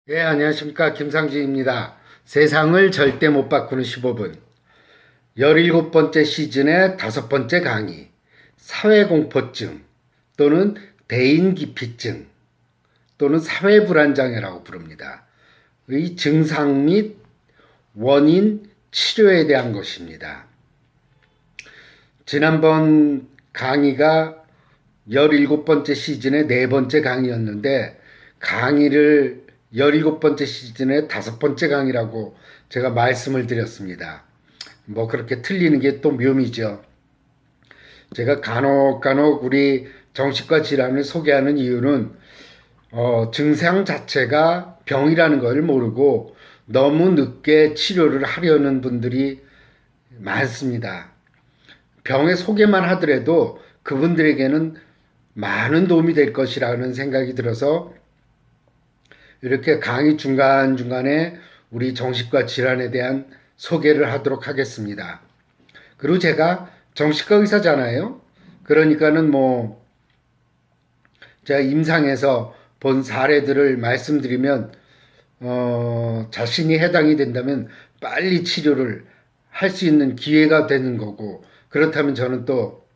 예, 안녕하십니까. 김상진입니다. 세상을 절대 못 바꾸는 15분. 17번째 시즌의 5번째 강의. 사회공포증 또는 대인기피증 또는 사회불안장애라고 부릅니다. 의 증상 및 원인, 치료에 대한 것입니다. 지난번 강의가 17번째 시즌의 4번째 강의였는데 강의를 17번째 시즌의 5번째 강의라고 제가 말씀을 드렸습니다. 뭐 그렇게 틀리는 게 또 묘미죠. 제가 간혹 우리 정신과 질환을 소개하는 이유는 증상 자체가 병이라는 걸 모르고 너무 늦게 치료를 하려는 분들이 많습니다. 병의 소개만 하더라도 그분들에게는 많은 도움이 될 것이라는 생각이 들어서 이렇게 강의 중간중간에 우리 정신과 질환에 대한 소개를 하도록 하겠습니다. 그리고 제가 정신과 의사잖아요. 그러니까는 뭐 제가 임상에서 본 사례들을 말씀드리면 자신이 해당이 된다면 빨리 치료를 할 수 있는 기회가 되는 거고, 그렇다면 저는 또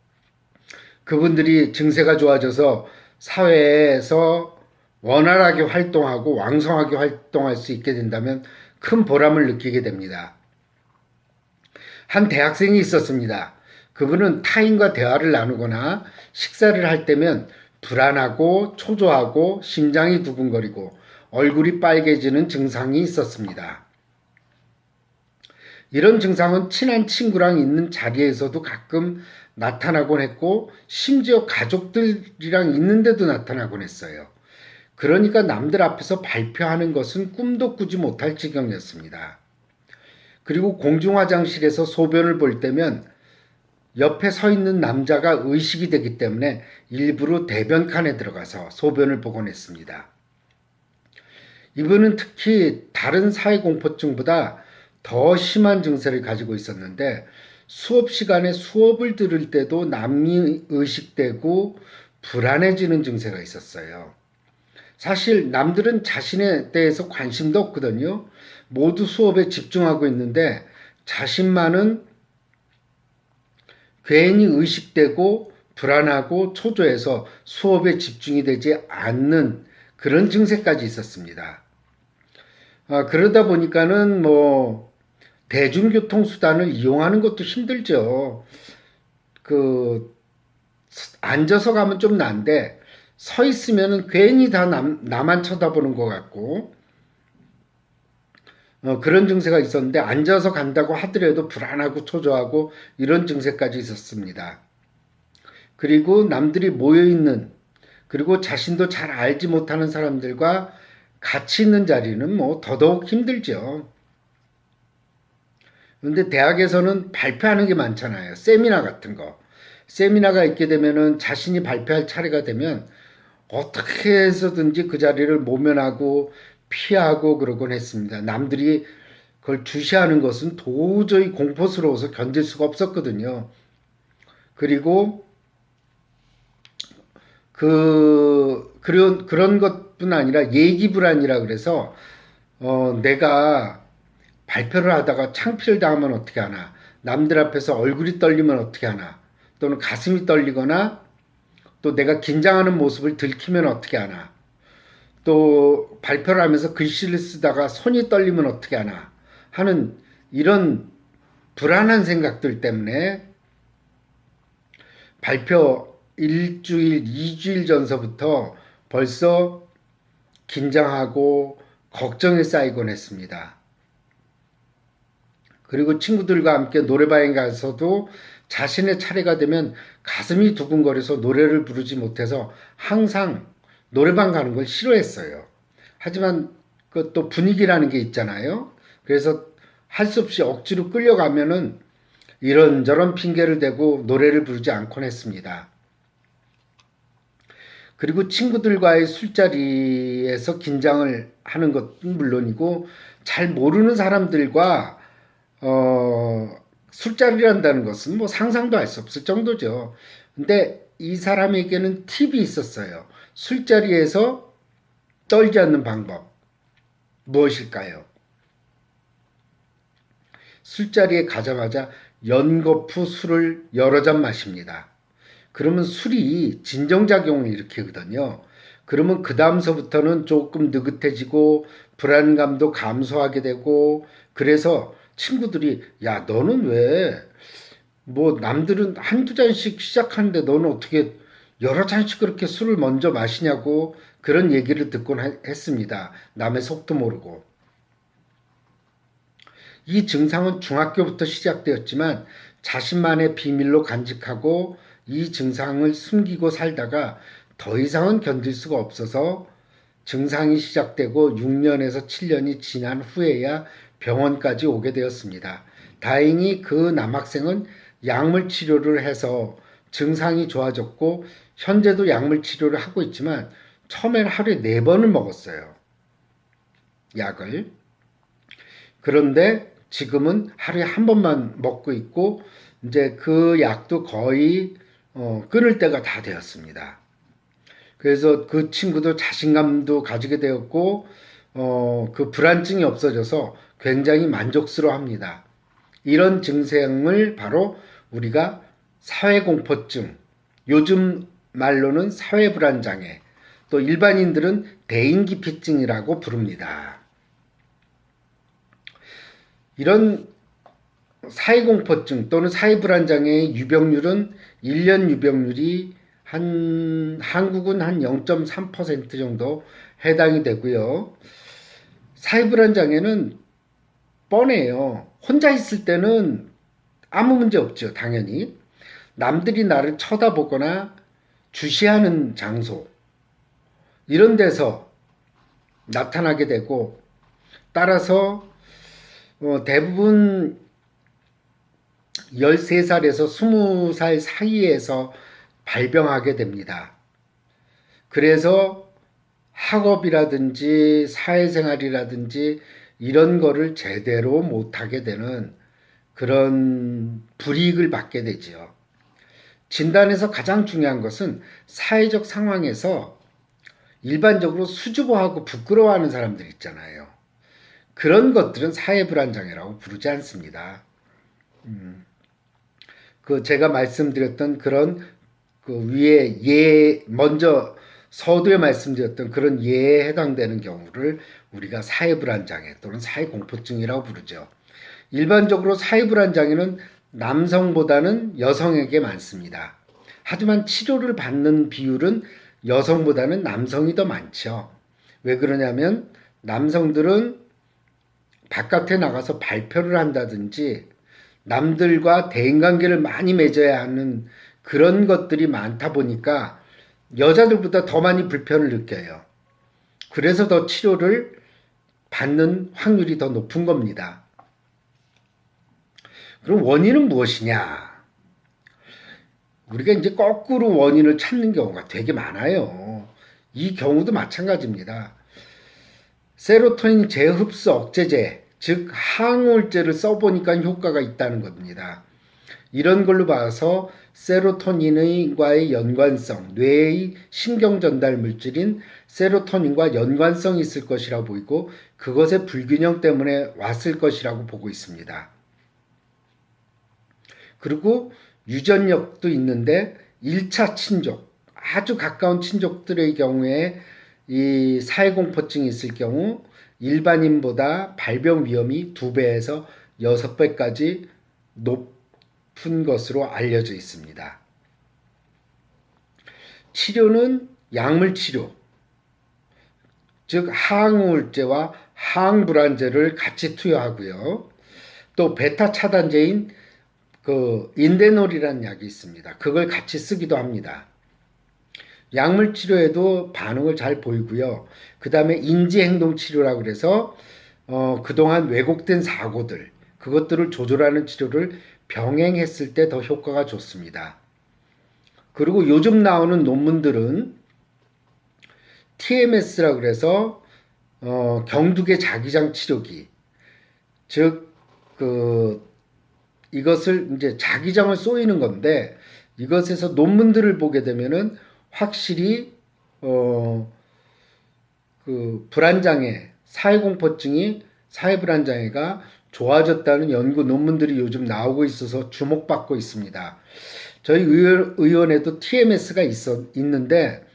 그분들이 증세가 좋아져서 사회에서 원활하게 활동하고 왕성하게 활동할 수 있게 된다면 큰 보람을 느끼게 됩니다. 한 대학생이 있었습니다. 그분은 타인과 대화를 나누거나 식사를 할 때면 불안하고 초조하고 심장이 두근거리고 얼굴이 빨개지는 증상이 있었습니다. 이런 증상은 친한 친구랑 있는 자리에서도 가끔 나타나곤 했고 심지어 가족들이랑 있는데도 나타나곤 했어요. 그러니까 남들 앞에서 발표하는 것은 꿈도 꾸지 못할 지경이었습니다. 그리고 공중화장실에서 소변을 볼 때면 옆에 서 있는 남자가 의식이 되기 때문에 일부러 대변칸에 들어가서 소변을 보곤 했습니다. 이분은 특히 다른 사회공포증보다 더 심한 증세를 가지고 있었는데 수업 시간에 수업을 들을 때도 남이 의식되고 불안해지는 증세가 있었어요. 사실 남들은 자신에 대해서 관심도 없거든요. 모두 수업에 집중하고 있는데 자신만은 괜히 의식되고 불안하고 초조해서 수업에 집중이 되지 않는 그런 증세까지 있었습니다. 그러다 보니까는 뭐 대중교통수단을 이용하는 것도 힘들죠. 앉아서 가면 좀 난데 서 있으면은 괜히 다 나만 쳐다보는 것 같고 그런 증세가 있었는데 앉아서 간다고 하더라도 불안하고 초조하고 이런 증세까지 있었습니다. 그리고 남들이 모여 있는 그리고 자신도 잘 알지 못하는 사람들과 같이 있는 자리는 뭐 더더욱 힘들죠. 그런데 대학에서는 발표하는 게 많잖아요. 세미나 같은 거. 세미나가 있게 되면은 자신이 발표할 차례가 되면 어떻게 해서든지 그 자리를 모면하고 피하고 그러곤 했습니다. 남들이 그걸 주시하는 것은 도저히 공포스러워서 견딜 수가 없었거든요. 그리고 그런 것뿐 아니라 예기불안이라 그래서 내가 발표를 하다가 창피를 당하면 어떻게 하나, 남들 앞에서 얼굴이 떨리면 어떻게 하나, 또는 가슴이 떨리거나 또 내가 긴장하는 모습을 들키면 어떻게 하나, 또 발표를 하면서 글씨를 쓰다가 손이 떨리면 어떻게 하나 하는 이런 불안한 생각들 때문에 발표 일주일, 2주일 전서부터 벌써 긴장하고 걱정이 쌓이곤 했습니다. 그리고 친구들과 함께 노래방에 가서도 자신의 차례가 되면 가슴이 두근거려서 노래를 부르지 못해서 항상 노래방 가는 걸 싫어했어요. 하지만 그 또 분위기라는 게 있잖아요. 그래서 할 수 없이 억지로 끌려가면은 이런저런 핑계를 대고 노래를 부르지 않곤 했습니다. 그리고 친구들과의 술자리에서 긴장을 하는 것은 물론이고 잘 모르는 사람들과 술자리란다는 것은 뭐 상상도 할 수 없을 정도죠. 근데 이 사람에게는 팁이 있었어요. 술자리에서 떨지 않는 방법. 무엇일까요? 술자리에 가자마자 연거푸 술을 여러 잔 마십니다. 그러면 술이 진정작용을 일으키거든요. 그러면 그 다음서부터는 조금 느긋해지고 불안감도 감소하게 되고, 그래서 친구들이 야 너는 왜 뭐 남들은 한두 잔씩 시작하는데 너는 어떻게 여러 잔씩 그렇게 술을 먼저 마시냐고 그런 얘기를 듣곤 했습니다. 남의 속도 모르고. 이 증상은 중학교부터 시작되었지만 자신만의 비밀로 간직하고 이 증상을 숨기고 살다가 더 이상은 견딜 수가 없어서 증상이 시작되고 6년에서 7년이 지난 후에야 병원까지 오게 되었습니다. 다행히 그 남학생은 약물 치료를 해서 증상이 좋아졌고 현재도 약물 치료를 하고 있지만 처음에는 하루에 4번을 먹었어요. 약을. 그런데 지금은 하루에 한 번만 먹고 있고 이제 그 약도 거의 끊을 때가 다 되었습니다. 그래서 그 친구도 자신감도 가지게 되었고 그 불안증이 없어져서 굉장히 만족스러워합니다. 이런 증상을 바로 우리가 사회공포증, 요즘 말로는 사회불안장애, 또 일반인들은 대인기피증이라고 부릅니다. 이런 사회공포증 또는 사회불안장애의 유병률은 1년 유병률이 한국은 한 0.3% 정도 해당이 되고요. 사회불안장애는 뻔해요. 혼자 있을 때는 아무 문제 없죠, 당연히. 남들이 나를 쳐다보거나 주시하는 장소, 이런 데서 나타나게 되고, 따라서 대부분 13살에서 20살 사이에서 발병하게 됩니다. 그래서 학업이라든지 사회생활이라든지 이런 거를 제대로 못하게 되는 그런 불이익을 받게 되지요. 진단에서 가장 중요한 것은 사회적 상황에서 일반적으로 수줍어하고 부끄러워하는 사람들 있잖아요. 그런 것들은 사회불안장애라고 부르지 않습니다. 그 제가 말씀드렸던 그런 그 위에 먼저 서두에 말씀드렸던 그런 예에 해당되는 경우를 우리가 사회불안장애 또는 사회공포증이라고 부르죠. 일반적으로 사회불안장애는 남성보다는 여성에게 많습니다. 하지만 치료를 받는 비율은 여성보다는 남성이 더 많죠. 왜 그러냐면 남성들은 바깥에 나가서 발표를 한다든지 남들과 대인관계를 많이 맺어야 하는 그런 것들이 많다 보니까 여자들보다 더 많이 불편을 느껴요. 그래서 더 치료를 받는 확률이 더 높은 겁니다. 그럼 원인은 무엇이냐? 우리가 이제 거꾸로 원인을 찾는 경우가 되게 많아요. 이 경우도 마찬가지입니다. 세로토닌 재흡수 억제제, 즉 항우울제를 써보니까 효과가 있다는 겁니다. 이런 걸로 봐서 세로토닌과의 연관성, 뇌의 신경 전달 물질인 세로토닌과 연관성이 있을 것이라 보이고 그것의 불균형 때문에 왔을 것이라고 보고 있습니다. 그리고 유전력도 있는데 1차 친족, 아주 가까운 친족들의 경우에 이 사회공포증이 있을 경우 일반인보다 발병 위험이 2배에서 6배까지 높은 것으로 알려져 있습니다. 치료는 약물 치료, 즉 항우울제와 항불안제를 같이 투여하고요. 또 베타 차단제인 그 인데놀이라는 약이 있습니다. 그걸 같이 쓰기도 합니다. 약물 치료에도 반응을 잘 보이고요. 그 다음에 인지행동 치료라고 그래서 그동안 왜곡된 사고들, 그것들을 조절하는 치료를 병행했을 때 더 효과가 좋습니다. 그리고 요즘 나오는 논문들은 TMS라고 그래서 경두계 자기장 치료기, 즉 이것을 이제 자기장을 쏘이는 건데 이것에서 논문들을 보게 되면은 확실히 그 불안장애 사회공포증이 사회불안장애가 좋아졌다는 연구 논문들이 요즘 나오고 있어서 주목받고 있습니다. 저희 의원에도 TMS가 있는데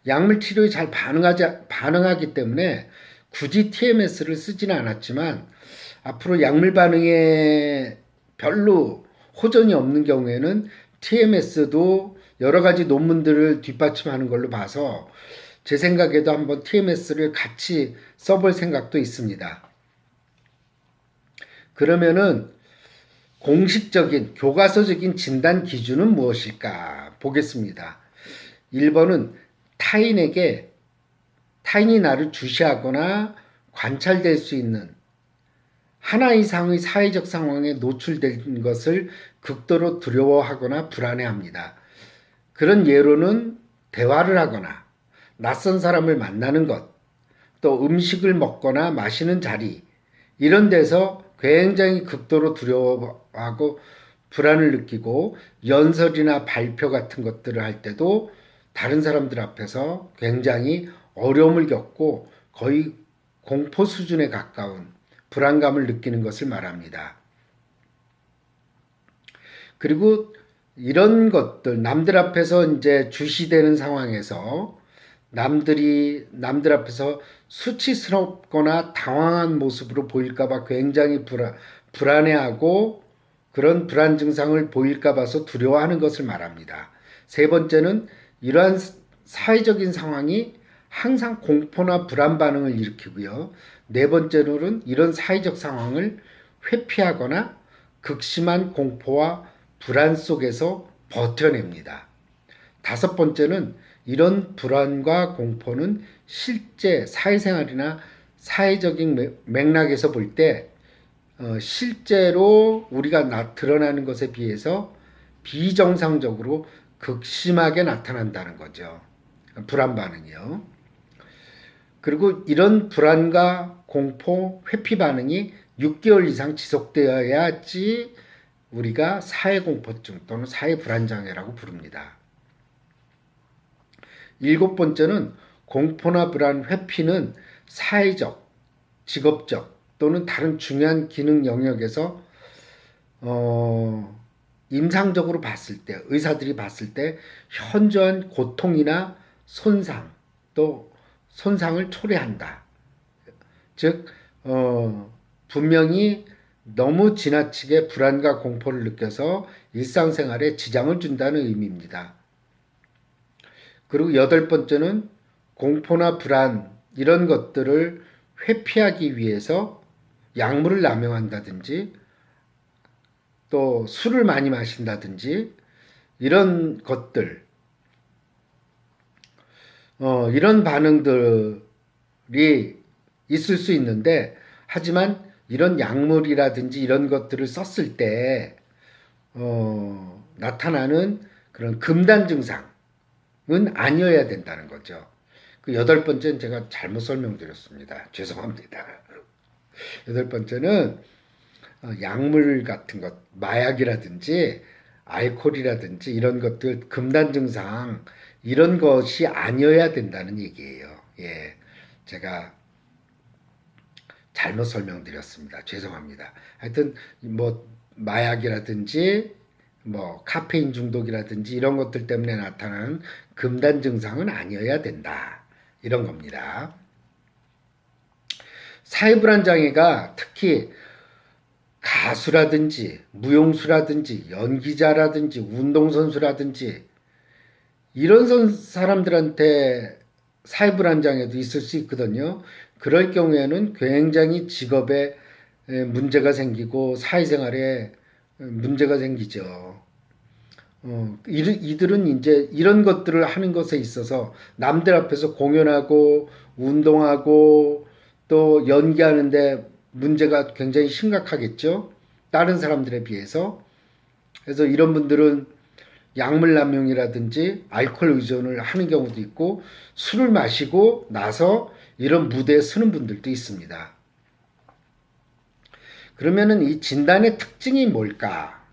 약물 치료에 잘 반응하기 때문에 굳이 TMS를 쓰지는 않았지만 앞으로 약물 반응에 별로 호전이 없는 경우에는 TMS도 여러 가지 논문들을 뒷받침하는 걸로 봐서 제 생각에도 한번 TMS를 같이 써볼 생각도 있습니다. 그러면은 공식적인 교과서적인 진단 기준은 무엇일까 보겠습니다. 1번은 타인이 나를 주시하거나 관찰될 수 있는 하나 이상의 사회적 상황에 노출된 것을 극도로 두려워하거나 불안해합니다. 그런 예로는 대화를 하거나 낯선 사람을 만나는 것, 또 음식을 먹거나 마시는 자리, 이런 데서 굉장히 극도로 두려워하고 불안을 느끼고 연설이나 발표 같은 것들을 할 때도 다른 사람들 앞에서 굉장히 어려움을 겪고 거의 공포 수준에 가까운 불안감을 느끼는 것을 말합니다. 그리고 이런 것들, 남들 앞에서 이제 주시되는 상황에서 남들 앞에서 수치스럽거나 당황한 모습으로 보일까봐 굉장히 불안해하고 그런 불안 증상을 보일까 봐서 두려워하는 것을 말합니다. 세 번째는 이러한 사회적인 상황이 항상 공포나 불안 반응을 일으키고요. 네 번째로는 이런 사회적 상황을 회피하거나 극심한 공포와 불안 속에서 버텨냅니다. 다섯 번째는 이런 불안과 공포는 실제 사회생활이나 사회적인 맥락에서 볼 때 실제로 우리가 드러나는 것에 비해서 비정상적으로 극심하게 나타난다는 거죠. 불안 반응이요. 그리고 이런 불안과 공포, 회피 반응이 6개월 이상 지속되어야지 우리가 사회공포증 또는 사회불안장애라고 부릅니다. 일곱 번째는 공포나 불안, 회피는 사회적, 직업적 또는 다른 중요한 기능 영역에서 임상적으로 봤을 때, 의사들이 봤을 때 현저한 고통이나 손상, 또 손상을 초래한다. 즉 분명히 너무 지나치게 불안과 공포를 느껴서 일상생활에 지장을 준다는 의미입니다. 그리고 여덟 번째는 공포나 불안 이런 것들을 회피하기 위해서 약물을 남용한다든지 또 술을 많이 마신다든지 이런 것들 이런 반응들이 있을 수 있는데 하지만 이런 약물이라든지 이런 것들을 썼을 때 나타나는 그런 금단 증상은 아니어야 된다는 거죠. 그 여덟 번째는 제가 잘못 설명드렸습니다. 죄송합니다. 여덟 번째는 약물 같은 것, 마약이라든지 알코올이라든지 이런 것들 금단 증상 이런 것이 아니어야 된다는 얘기예요. 예, 제가 잘못 설명드렸습니다. 죄송합니다. 하여튼 뭐 마약이라든지 뭐 카페인 중독이라든지 이런 것들 때문에 나타나는 금단 증상은 아니어야 된다. 이런 겁니다. 사회불안 장애가 특히 가수라든지 무용수라든지 연기자라든지 운동선수라든지 이런 사람들한테 사회불안 장애도 있을 수 있거든요. 그럴 경우에는 굉장히 직업에 문제가 생기고 사회생활에 문제가 생기죠. 이들은 이제 이런 것들을 하는 것에 있어서 남들 앞에서 공연하고 운동하고 또 연기하는데 문제가 굉장히 심각하겠죠. 다른 사람들에 비해서. 그래서 이런 분들은 약물 남용이라든지 알코올 의존을 하는 경우도 있고 술을 마시고 나서 이런 무대에 서는 분들도 있습니다. 그러면은 이 진단의 특징이 뭘까?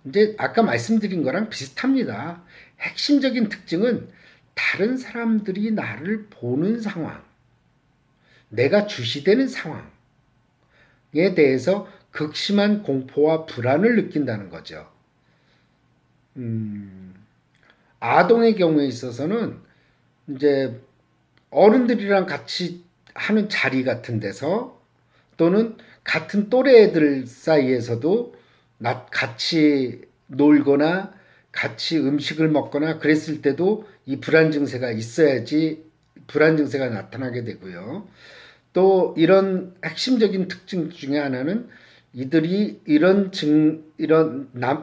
이제 아까 말씀드린 거랑 비슷합니다. 핵심적인 특징은 다른 사람들이 나를 보는 상황. 내가 주시되는 상황에 대해서 극심한 공포와 불안을 느낀다는 거죠. 아동의 경우에 있어서는 이제 어른들이랑 같이 하는 자리 같은 데서 또는 같은 또래 애들 사이에서도 같이 놀거나 같이 음식을 먹거나 그랬을 때도 이 불안 증세가 있어야지 불안 증세가 나타나게 되고요. 또 이런 핵심적인 특징 중에 하나는 이들이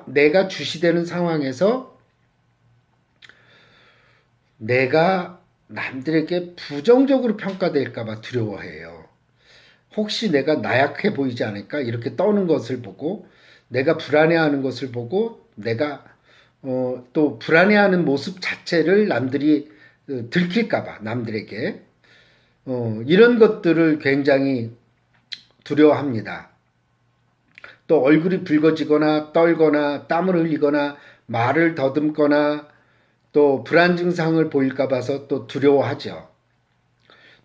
내가 주시되는 상황에서 내가 남들에게 부정적으로 평가될까봐 두려워해요. 혹시 내가 나약해 보이지 않을까? 이렇게 떠는 것을 보고 내가 불안해하는 것을 보고 내가 또 불안해하는 모습 자체를 남들이 들킬까봐 남들에게 이런 것들을 굉장히 두려워합니다. 또 얼굴이 붉어지거나 떨거나 땀을 흘리거나 말을 더듬거나 또 불안 증상을 보일까 봐서 또 두려워하죠.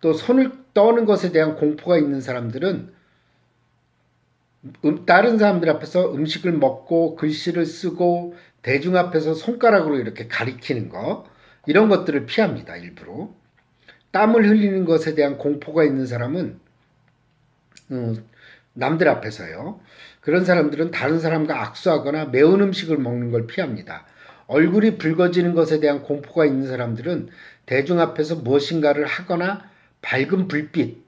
또 손을 떠는 것에 대한 공포가 있는 사람들은 다른 사람들 앞에서 음식을 먹고 글씨를 쓰고 대중 앞에서 손가락으로 이렇게 가리키는 거 이런 것들을 피합니다. 일부러. 땀을 흘리는 것에 대한 공포가 있는 사람은 남들 앞에서요. 그런 사람들은 다른 사람과 악수하거나 매운 음식을 먹는 걸 피합니다. 얼굴이 붉어지는 것에 대한 공포가 있는 사람들은 대중 앞에서 무엇인가를 하거나 밝은 불빛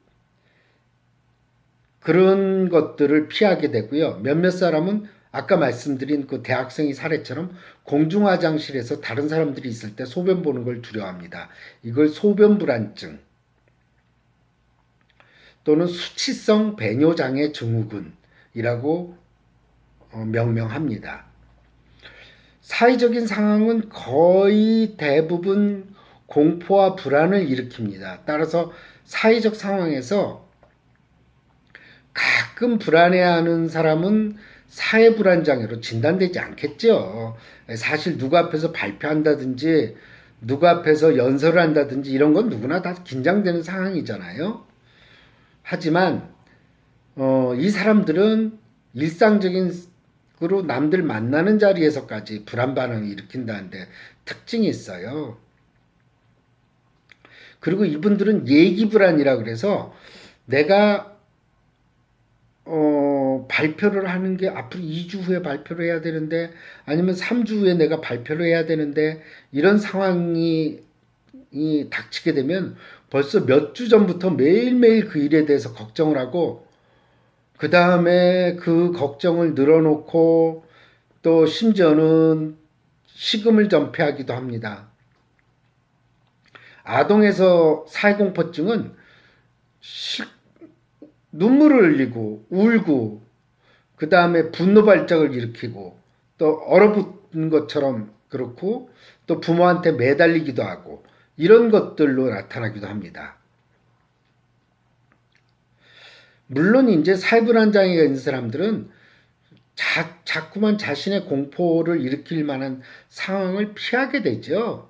그런 것들을 피하게 되고요. 몇몇 사람은 아까 말씀드린 그 대학생의 사례처럼 공중화장실에서 다른 사람들이 있을 때 소변 보는 걸 두려워합니다. 이걸 소변불안증 또는 수치성 배뇨장애 증후군이라고 명명합니다. 사회적인 상황은 거의 대부분 공포와 불안을 일으킵니다. 따라서 사회적 상황에서 가끔 불안해하는 사람은 사회불안장애로 진단되지 않겠죠. 사실 누구 앞에서 발표한다든지 누구 앞에서 연설을 한다든지 이런 건 누구나 다 긴장되는 상황이잖아요. 하지만 이 사람들은 일상적으로 남들 만나는 자리에서까지 불안 반응을 일으킨다는데 특징이 있어요. 그리고 이분들은 예기불안이라 그래서 내가 발표를 하는 게 앞으로 2주 후에 발표를 해야 되는데 아니면 3주 후에 내가 발표를 해야 되는데 이런 상황이 닥치게 되면 벌써 몇 주 전부터 매일매일 그 일에 대해서 걱정을 하고 그 다음에 그 걱정을 늘어놓고 또 심지어는 식음을 전폐하기도 합니다. 아동에서 사회공포증은 눈물을 흘리고 울고 그 다음에 분노 발작을 일으키고 또 얼어붙는 것처럼 그렇고 또 부모한테 매달리기도 하고 이런 것들로 나타나기도 합니다. 물론 이제 사회불안 장애가 있는 사람들은 자꾸만 자신의 공포를 일으킬 만한 상황을 피하게 되죠.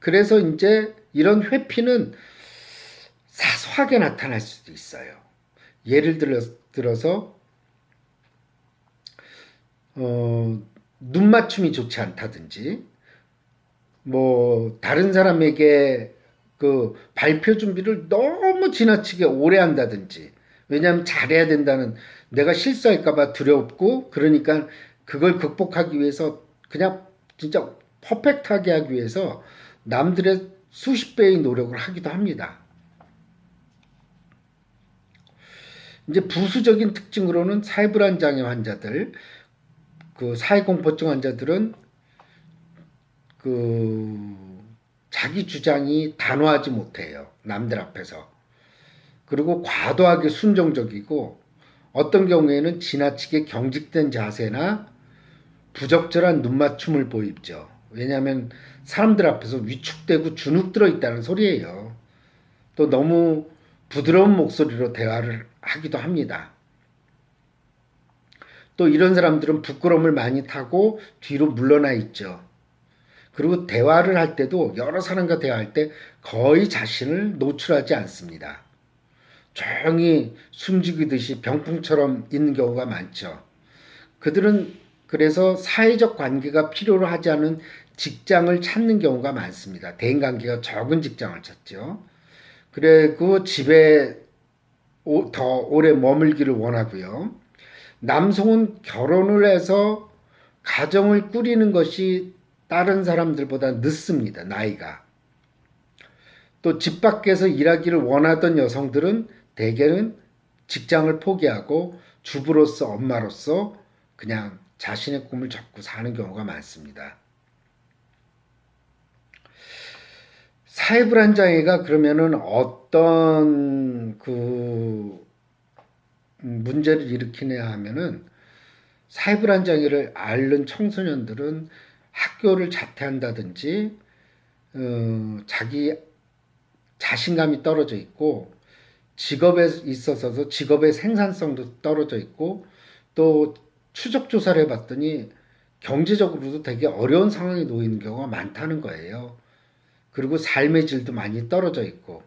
그래서 이제 이런 회피는 사소하게 나타날 수도 있어요. 예를 들어서 눈 맞춤이 좋지 않다든지 뭐 다른 사람에게 그 발표 준비를 너무 지나치게 오래 한다든지 왜냐하면 잘해야 된다는 내가 실수할까봐 두렵고 그러니까 그걸 극복하기 위해서 그냥 진짜 퍼펙트하게 하기 위해서 남들의 수십 배의 노력을 하기도 합니다. 이제 부수적인 특징으로는 사회불안 장애 환자들, 그 사회공포증 환자들은 자기 주장이 단호하지 못해요. 남들 앞에서. 그리고 과도하게 순종적이고 어떤 경우에는 지나치게 경직된 자세나 부적절한 눈맞춤을 보이죠. 왜냐하면 사람들 앞에서 위축되고 주눅 들어 있다는 소리예요. 또 너무 부드러운 목소리로 대화를 하기도 합니다. 또 이런 사람들은 부끄러움을 많이 타고 뒤로 물러나 있죠. 그리고 대화를 할 때도 여러 사람과 대화할 때 거의 자신을 노출하지 않습니다. 조용히 숨죽이듯이 병풍처럼 있는 경우가 많죠. 그들은 그래서 사회적 관계가 필요로 하지 않은 직장을 찾는 경우가 많습니다. 대인관계가 적은 직장을 찾죠. 그리고 집에 더 오래 머물기를 원하고요. 남성은 결혼을 해서 가정을 꾸리는 것이 다른 사람들보다 늦습니다. 나이가. 또 집 밖에서 일하기를 원하던 여성들은 대개는 직장을 포기하고 주부로서 엄마로서 그냥 자신의 꿈을 접고 사는 경우가 많습니다. 사회불안장애가 그러면은 어떤 문제를 일으키냐 하면은 사회불안장애를 앓는 청소년들은 학교를 자퇴한다든지 자기 자신감이 떨어져 있고 직업에 있어서도 직업의 생산성도 떨어져 있고 또 추적 조사를 해봤더니 경제적으로도 되게 어려운 상황에 놓이는 경우가 많다는 거예요. 그리고 삶의 질도 많이 떨어져 있고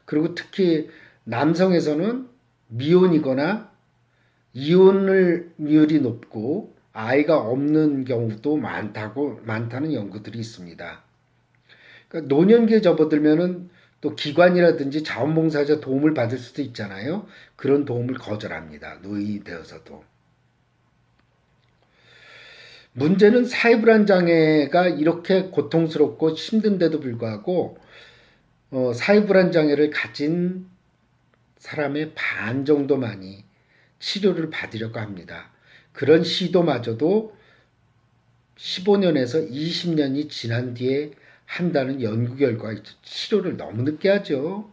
그리고 특히 남성에서는 미혼이거나 이혼율이 높고 아이가 없는 경우도 많다는 연구들이 있습니다. 그러니까 노년기에 접어들면은 또 기관이라든지 자원봉사자 도움을 받을 수도 있잖아요. 그런 도움을 거절합니다. 노인이 되어서도. 문제는 사회불안장애가 이렇게 고통스럽고 힘든데도 불구하고 사회불안장애를 가진 사람의 반 정도만이 치료를 받으려고 합니다. 그런 시도마저도 15년에서 20년이 지난 뒤에 한다는 연구 결과 치료를 너무 늦게 하죠.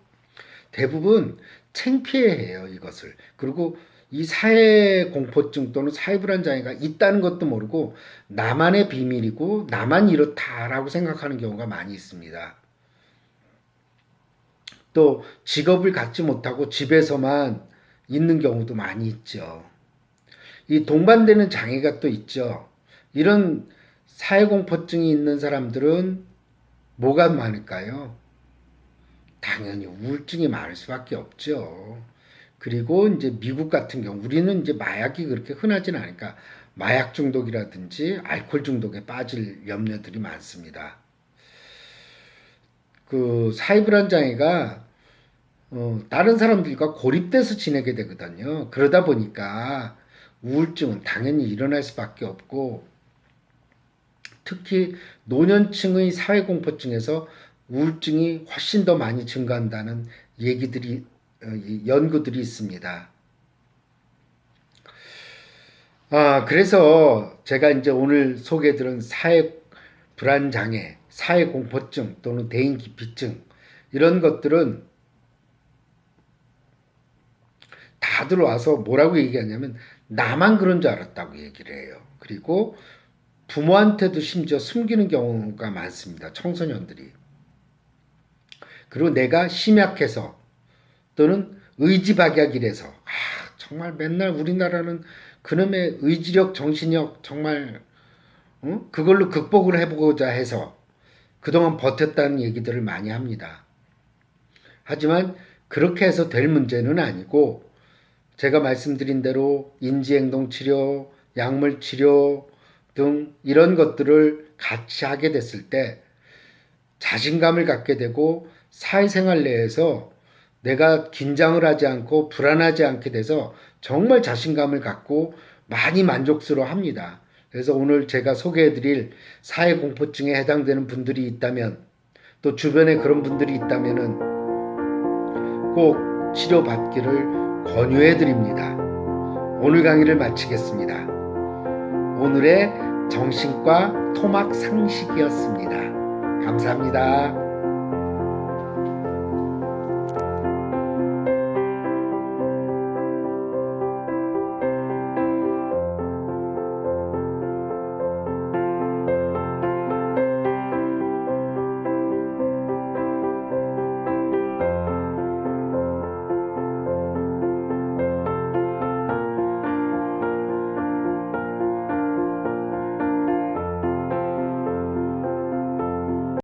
대부분 창피해해요, 이것을. 그리고 이 사회공포증 또는 사회불안장애가 있다는 것도 모르고 나만의 비밀이고 나만 이렇다라고 생각하는 경우가 많이 있습니다. 또 직업을 갖지 못하고 집에서만 있는 경우도 많이 있죠. 이 동반되는 장애가 또 있죠. 이런 사회공포증이 있는 사람들은 뭐가 많을까요? 당연히 우울증이 많을 수밖에 없죠. 그리고 이제 미국 같은 경우 우리는 이제 마약이 그렇게 흔하진 않으니까 마약 중독이라든지 알코올 중독에 빠질 염려들이 많습니다. 그 사회불안장애가 다른 사람들과 고립돼서 지내게 되거든요. 그러다 보니까 우울증은 당연히 일어날 수밖에 없고 특히 노년층의 사회공포증에서 우울증이 훨씬 더 많이 증가한다는 얘기들이 연구들이 있습니다. 그래서 제가 이제 오늘 소개해드린 사회불안장애, 사회공포증 또는 대인기피증 이런 것들은 다들 와서 뭐라고 얘기하냐면 나만 그런 줄 알았다고 얘기를 해요. 그리고 부모한테도 심지어 숨기는 경우가 많습니다. 청소년들이. 그리고 내가 심약해서 또는 의지박약이라서 정말 맨날 우리나라는 그놈의 의지력, 정신력 정말 그걸로 극복을 해보고자 해서 그동안 버텼다는 얘기들을 많이 합니다. 하지만 그렇게 해서 될 문제는 아니고 제가 말씀드린 대로 인지행동치료, 약물치료 등 이런 것들을 같이 하게 됐을 때 자신감을 갖게 되고 사회생활 내에서 내가 긴장을 하지 않고 불안하지 않게 돼서 정말 자신감을 갖고 많이 만족스러워 합니다. 그래서 오늘 제가 소개해드릴 사회공포증에 해당되는 분들이 있다면 또 주변에 그런 분들이 있다면은 꼭 치료받기를 권유해드립니다. 오늘 강의를 마치겠습니다. 오늘의 정신과 토막 상식이었습니다. 감사합니다.